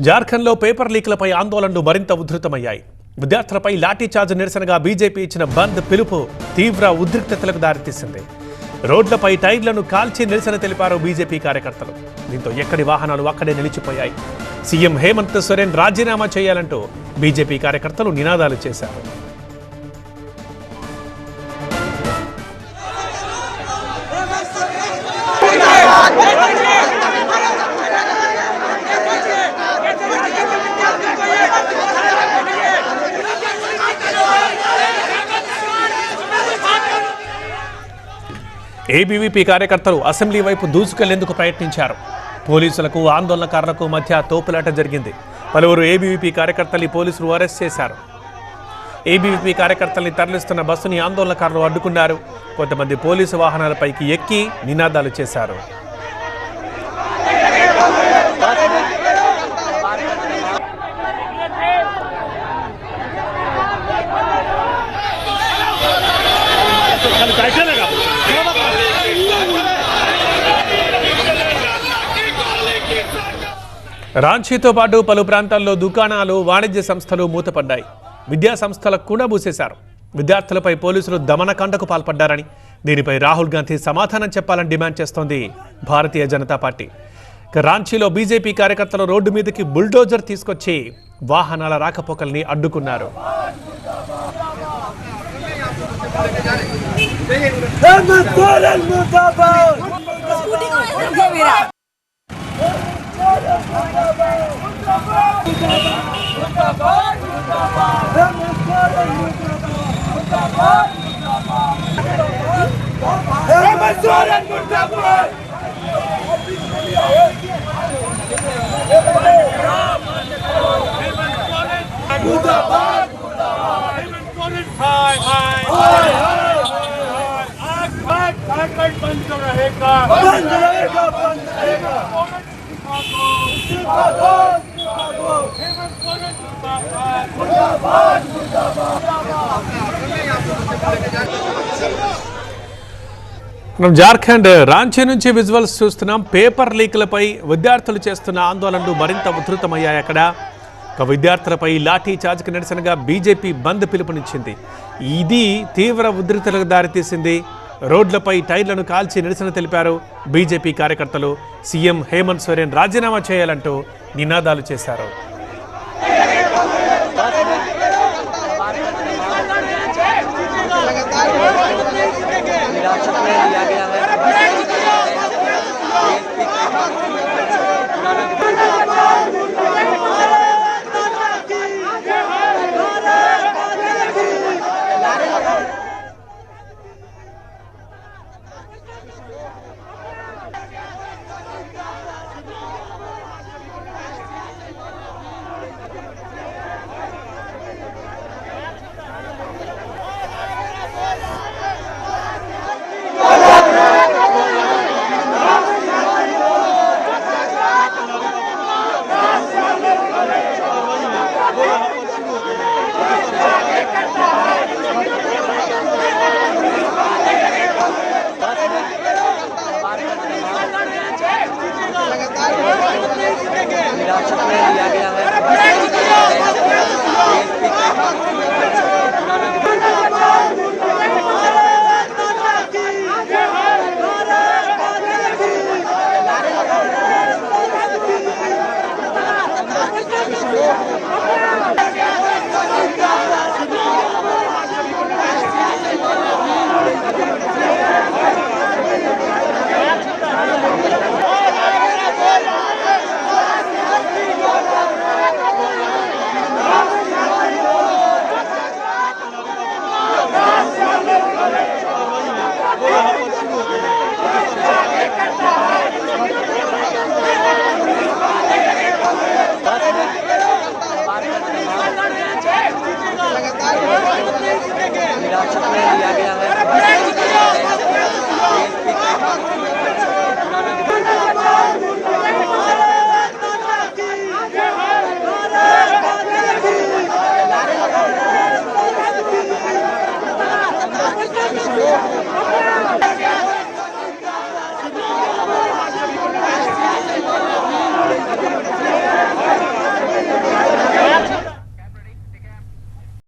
జార్ఖండ్లో పేపర్ లీక్లపై ఆందోళనలు మరింత ఉధృతమయ్యాయి. విద్యార్థులపై లాఠీచార్జ్ నిరసనగా బీజేపీ ఇచ్చిన బంద్ పిలుపు తీవ్ర ఉద్రిక్తతలకు దారితీసింది. రోడ్లపై టైర్లను కాల్చి నిరసన తెలిపారు బీజేపీ కార్యకర్తలు. దీంతో ఎక్కడి వాహనాలు అక్కడే నిలిచిపోయాయి. సీఎం హేమంత్ సోరెన్ రాజీనామా చేయాలంటూ బీజేపీ కార్యకర్తలు నినాదాలు చేశారు. ఏబీవీపీ కార్యకర్తలు అసెంబ్లీ వైపు దూసుకెళ్లేందుకు ప్రయత్నించారు. పోలీసులకు ఆందోళనకారులకు మధ్య తోపులాట జరిగింది. పలువురు ఏబీవీపీ కార్యకర్తల్ని పోలీసులు అరెస్ట్ చేశారు. ఏబీవీపీ కార్యకర్తల్ని తరలిస్తున్న బస్సుని ఆందోళనకారులు అడ్డుకున్నారు. కొంతమంది పోలీసు వాహనాలపైకి ఎక్కి నినాదాలు చేశారు. రాంచీతో పాటు పలు ప్రాంతాల్లో దుకాణాలు, వాణిజ్య సంస్థలు మూతపడ్డాయి. విద్యా సంస్థలకు కూడా మూసేశారు. విద్యార్థులపై పోలీసులు దమనకాండకు పాల్పడ్డారని, దీనిపై రాహుల్ గాంధీ సమాధానం చెప్పాలని డిమాండ్ చేస్తోంది భారతీయ జనతా పార్టీ. రాంచీలో బీజేపీ కార్యకర్తలు రోడ్డు మీదకి బుల్డోజర్ తీసుకొచ్చి వాహనాల రాకపోకల్ని అడ్డుకున్నారు. మనం జార్ఖండ్ రాంచీ నుంచి విజువల్స్ చూస్తున్నాం. పేపర్ లీక్లపై విద్యార్థులు చేస్తున్న ఆందోళనలు మరింత ఉధృతమయ్యాయి. అక్కడ విద్యార్థులపై లాఠీ చార్జ్కి నిరసనగా బీజేపీ బంద్ పిలుపునిచ్చింది. ఇది తీవ్ర ఉధృతలకు దారితీసింది. రోడ్లపై టైర్లను కాల్చి నిరసన తెలిపారు బీజేపీ కార్యకర్తలు. సీఎం హేమంత్ సోరెన్ రాజీనామా చేయాలంటూ నినాదాలు చేశారు.